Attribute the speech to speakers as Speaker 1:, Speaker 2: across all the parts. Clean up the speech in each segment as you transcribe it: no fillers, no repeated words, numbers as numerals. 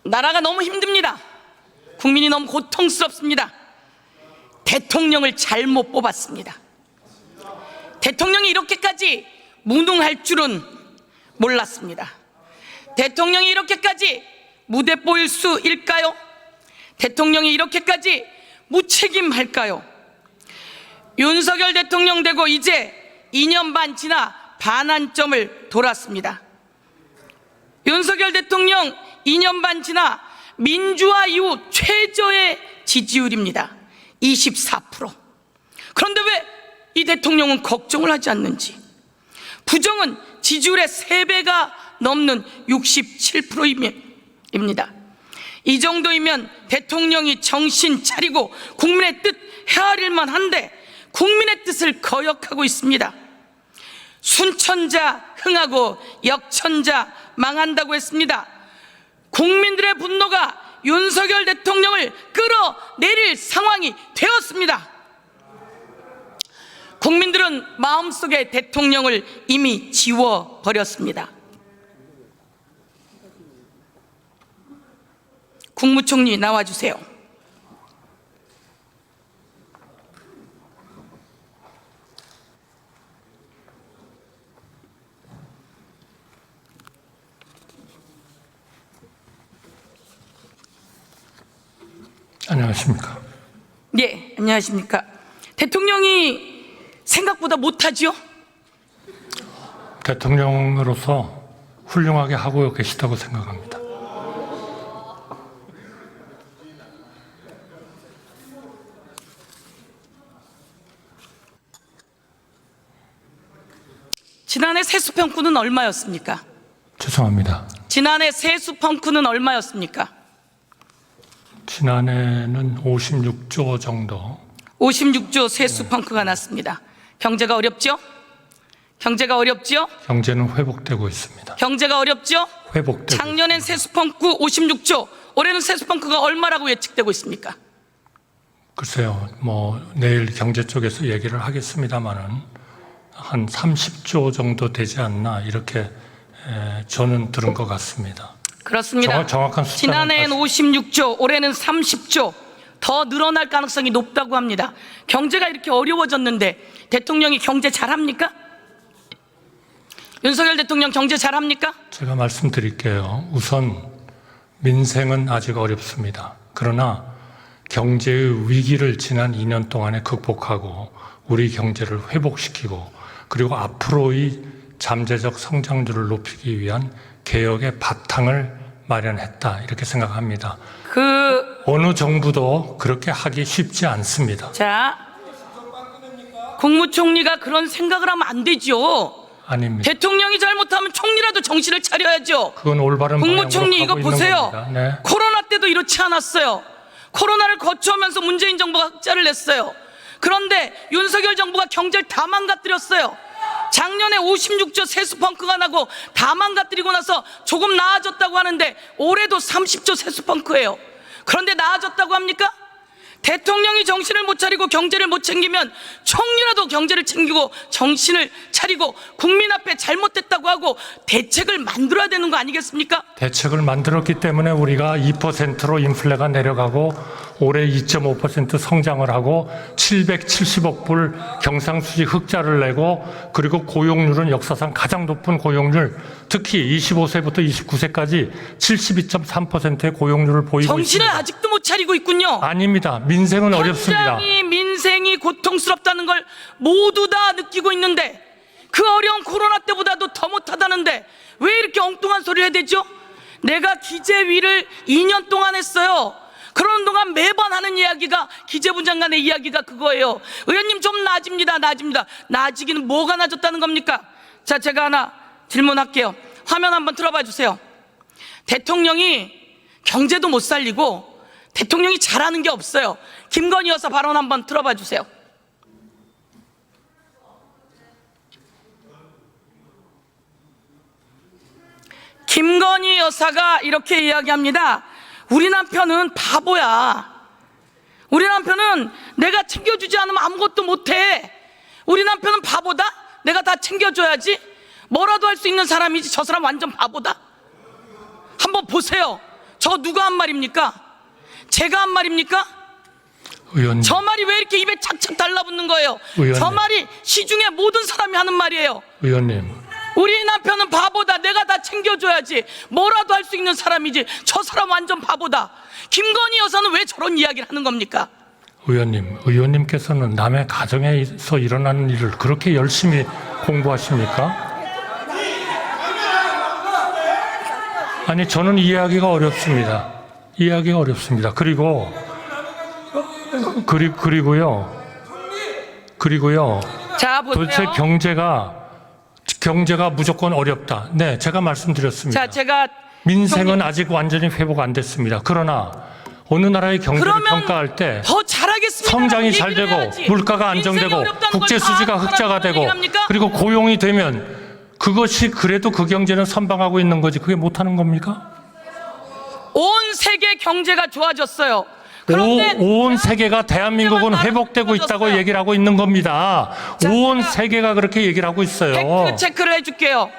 Speaker 1: 나라가 너무 힘듭니다. 국민이 너무 고통스럽습니다. 대통령을 잘못 뽑았습니다. 대통령이 이렇게까지 무능할 줄은 몰랐습니다. 대통령이 이렇게까지 무대뽀일 수일까요? 대통령이 이렇게까지 무책임할까요? 윤석열 대통령 되고 이제 2년 반 지나 반환점을 돌았습니다. 윤석열 대통령 2년 반 지나 민주화 이후 최저의 지지율입니다. 24%. 그런데 왜 이 대통령은 걱정을 하지 않는지. 부정은 지지율의 3배가 넘는 67%입니다. 이 정도이면 대통령이 정신 차리고 국민의 뜻 헤아릴만 한데 국민의 뜻을 거역하고 있습니다. 순천자 흥하고 역천자 망한다고 했습니다. 국민들의 분노가 윤석열 대통령을 끌어내릴 상황이 되었습니다. 국민들은 마음속에 대통령을 이미 지워버렸습니다. 국무총리 나와주세요.
Speaker 2: 안녕하십니까?
Speaker 1: 네, 안녕하십니까? 대통령이 생각보다 못하지요?
Speaker 2: 대통령으로서 훌륭하게 하고 계시다고 생각합니다.
Speaker 1: 지난해 세수평가는 얼마였습니까?
Speaker 2: 죄송합니다.
Speaker 1: 지난해 세수평가는 얼마였습니까?
Speaker 2: 지난해는 56조 정도.
Speaker 1: 56조 세수평가가 났습니다. 경제가 어렵죠? 경제가 어렵죠?
Speaker 2: 경제는 회복되고 있습니다.
Speaker 1: 경제가 어렵죠?
Speaker 2: 회복되고
Speaker 1: 작년엔 세수평가 56조, 올해는 세수평가가 얼마라고 예측되고 있습니까?
Speaker 2: 글쎄요, 내일 경제 쪽에서 얘기를 하겠습니다만은 한 30조 정도 되지 않나 이렇게 저는 들은 것 같습니다.
Speaker 1: 그렇습니다.
Speaker 2: 정확한 숫자는
Speaker 1: 지난해엔 56조, 올해는 30조 더 늘어날 가능성이 높다고 합니다. 경제가 이렇게 어려워졌는데 대통령이 경제 잘합니까? 윤석열 대통령 경제 잘합니까?
Speaker 2: 제가 말씀드릴게요. 우선 민생은 아직 어렵습니다. 그러나 경제의 위기를 지난 2년 동안에 극복하고 우리 경제를 회복시키고 그리고 앞으로의 잠재적 성장률을 높이기 위한 개혁의 바탕을 마련했다 이렇게 생각합니다. 어느 정부도 그렇게 하기 쉽지 않습니다.
Speaker 1: 자, 국무총리가 그런 생각을 하면 안 되죠.
Speaker 2: 아닙니다.
Speaker 1: 대통령이 잘못하면 총리라도 정신을 차려야죠.
Speaker 2: 그건 올바른
Speaker 1: 국무총리
Speaker 2: 방향으로
Speaker 1: 이거
Speaker 2: 가고
Speaker 1: 보세요.
Speaker 2: 있는 겁니다. 네.
Speaker 1: 코로나 때도 이렇지 않았어요. 코로나를 거쳐오면서 문재인 정부가 흑자를 냈어요. 그런데 윤석열 정부가 경제를 다 망가뜨렸어요. 작년에 56조 세수펑크가 나고 다 망가뜨리고 나서 조금 나아졌다고 하는데 올해도 30조 세수펑크예요. 그런데 나아졌다고 합니까? 대통령이 정신을 못 차리고 경제를 못 챙기면 총리라도 경제를 챙기고 정신을 차리고 국민 앞에 잘못됐다고 하고 대책을 만들어야 되는 거 아니겠습니까?
Speaker 2: 대책을 만들었기 때문에 우리가 2%로 인플레가 내려가고 올해 2.5% 성장을 하고 770억 불 경상수지 흑자를 내고 그리고 고용률은 역사상 가장 높은 고용률, 특히 25세부터 29세까지 72.3%의 고용률을 보이고
Speaker 1: 정신을
Speaker 2: 있습니다.
Speaker 1: 아직도 못 차리고 있군요.
Speaker 2: 아닙니다. 민생은 어렵습니다.
Speaker 1: 현장이 민생이 고통스럽다는 걸 모두 다 느끼고 있는데 그 어려운 코로나 때보다도 더 못하다는데 왜 이렇게 엉뚱한 소리를 해야 되죠? 내가 기재위를 2년 동안 했어요. 그런 동안 매번 하는 이야기가 기재부 장관의 이야기가 그거예요. 의원님 좀 나아집니다. 나아지기는 뭐가 나아졌다는 겁니까? 자, 제가 하나 질문할게요. 화면 한번 틀어봐 주세요. 대통령이 경제도 못 살리고 대통령이 잘하는 게 없어요. 김건희 여사 발언 한번 들어봐 주세요. 김건희 여사가 이렇게 이야기합니다. 우리 남편은 바보야. 우리 남편은 내가 챙겨주지 않으면 아무것도 못해. 우리 남편은 바보다? 내가 다 챙겨줘야지. 뭐라도 할 수 있는 사람이지 저 사람 완전 바보다? 한번 보세요. 저 누가 한 말입니까? 제가 한 말입니까?
Speaker 2: 의원님,
Speaker 1: 저 말이 왜 이렇게 입에 착착 달라붙는 거예요?
Speaker 2: 의원님.
Speaker 1: 저 말이 시중에 모든 사람이 하는 말이에요.
Speaker 2: 의원님,
Speaker 1: 우리 남편은 바보다. 내가 다 챙겨줘야지. 뭐라도 할 수 있는 사람이지. 저 사람 완전 바보다. 김건희 여사는 왜 저런 이야기를 하는 겁니까?
Speaker 2: 의원님, 의원님께서는 남의 가정에서 일어나는 일을 그렇게 열심히 공부하십니까? 아니, 저는 이해하기가 어렵습니다. 이해하기가 어렵습니다. 그리고요.
Speaker 1: 자, 보세요.
Speaker 2: 도대체 경제가 무조건 어렵다. 네, 제가 말씀드렸습니다.
Speaker 1: 자, 제가
Speaker 2: 민생은
Speaker 1: 형님,
Speaker 2: 아직 완전히 회복 안 됐습니다. 그러나 어느 나라의 경제를
Speaker 1: 그러면
Speaker 2: 평가할 때
Speaker 1: 더 잘하겠습니다.
Speaker 2: 성장이 잘 되고 물가가 안정되고 국제 수지가 흑자가 되고 그리고 고용이 되면 그것이 그래도 그 경제는 선방하고 있는 거지. 그게 못하는 겁니까?
Speaker 1: 온 세계 경제가 좋아졌어요. 그런데
Speaker 2: 온 세계가 대한민국은 회복되고 있다고 얘기를 하고 있는 겁니다. 온 세계가 그렇게 얘기를 하고 있어요.
Speaker 1: 팩트 체크를 해줄게요.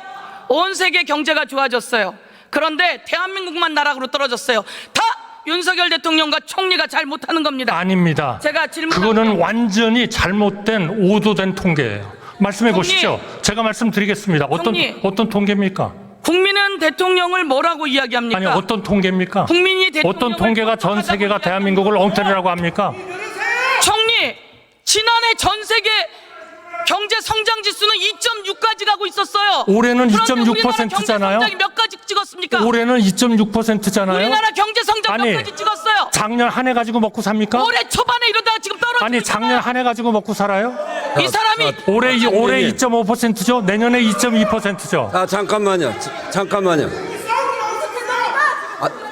Speaker 1: 온 세계 경제가 좋아졌어요. 그런데 대한민국만 나락으로 떨어졌어요. 다 윤석열 대통령과 총리가 잘 못하는 겁니다.
Speaker 2: 아닙니다.
Speaker 1: 제가
Speaker 2: 그거는 완전히 잘못된 오도된 통계예요. 말씀해 보시죠. 제가 말씀드리겠습니다. 어떤 통계입니까?
Speaker 1: 국민은 대통령을 뭐라고 이야기합니까?
Speaker 2: 아니, 어떤 통계입니까?
Speaker 1: 국민이 대통령을
Speaker 2: 어떤 통계가 전 세계가 대한민국을 엉터리라고 합니까?
Speaker 1: 총리, 지난해 전 세계 경제 성장 지수는 2.6까지 가고 있었어요.
Speaker 2: 올해는
Speaker 1: 그런데 우리나라
Speaker 2: 2.6%잖아요.
Speaker 1: 경제 성장이 몇 가지 찍었습니까?
Speaker 2: 올해는 2.6%잖아요.
Speaker 1: 우리나라 경제 성장
Speaker 2: 아니,
Speaker 1: 몇 가지 찍었어요?
Speaker 2: 작년 한 해 가지고 먹고 삽니까?
Speaker 1: 올해 초반에 이러다가 지금 떨어지고
Speaker 2: 아니, 작년 한 해 가지고 먹고 살아요?
Speaker 1: 이 사람이
Speaker 2: 올해 2.5%죠? 내년에 2.2%죠?
Speaker 3: 잠깐만요. 잠깐만요.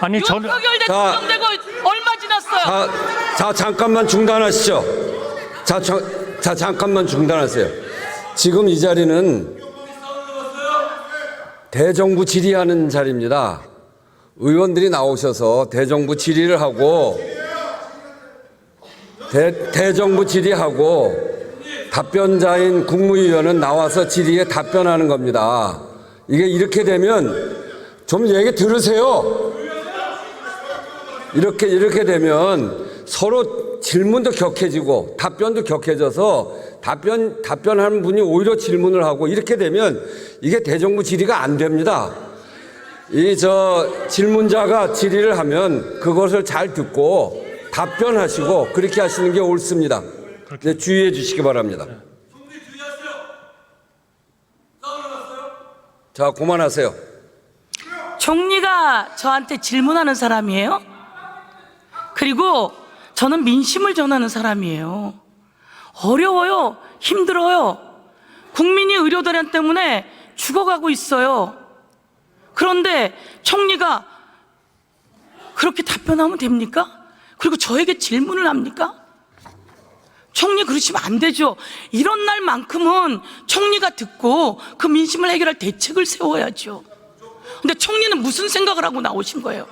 Speaker 2: 아니, 저는
Speaker 1: 윤석열 대통령 되고 얼마 지났어요?
Speaker 3: 자, 잠깐만 중단하시죠. 자, 잠깐만 중단하세요. 지금 이 자리는 대정부 질의하는 자리입니다. 의원들이 나오셔서 대정부 질의를 하고 대정부 질의하고 답변자인 국무위원은 나와서 질의에 답변하는 겁니다. 이게 이렇게 되면 좀 얘기 들으세요. 이렇게 되면 서로 질문도 격해지고 답변도 격해져서 답변하는 분이 오히려 질문을 하고 이렇게 되면 이게 대정부 질의가 안 됩니다. 질문자가 질의를 하면 그것을 잘 듣고 답변하시고 그렇게 하시는 게 옳습니다. 네, 주의해 주시기 바랍니다. 자, 그만하세요.
Speaker 1: 총리가 저한테 질문하는 사람이에요? 그리고 저는 민심을 전하는 사람이에요. 어려워요. 힘들어요. 국민이 의료대란 때문에 죽어가고 있어요. 그런데 총리가 그렇게 답변하면 됩니까? 그리고 저에게 질문을 합니까? 총리 그러시면 안 되죠. 이런 날만큼은 총리가 듣고 그 민심을 해결할 대책을 세워야죠. 근데 총리는 무슨 생각을 하고 나오신 거예요?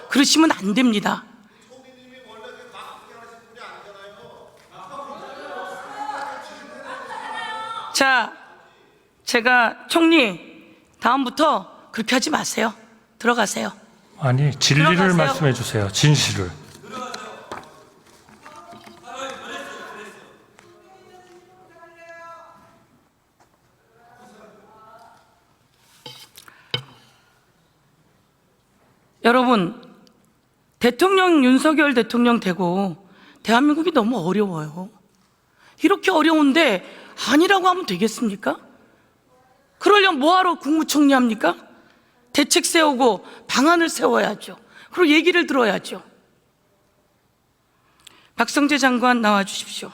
Speaker 1: 그러시면 안 됩니다. 자, 제가 총리 다음부터 그렇게 하지 마세요. 들어가세요.
Speaker 2: 아니, 진리를
Speaker 1: 들어가세요.
Speaker 2: 말씀해 주세요. 진실을.
Speaker 1: 여러분, 대통령 윤석열 대통령 되고 대한민국이 너무 어려워요. 이렇게 어려운데 아니라고 하면 되겠습니까? 그러려면 뭐하러 국무총리 합니까? 대책 세우고 방안을 세워야죠. 그리고 얘기를 들어야죠. 박성재 장관 나와 주십시오.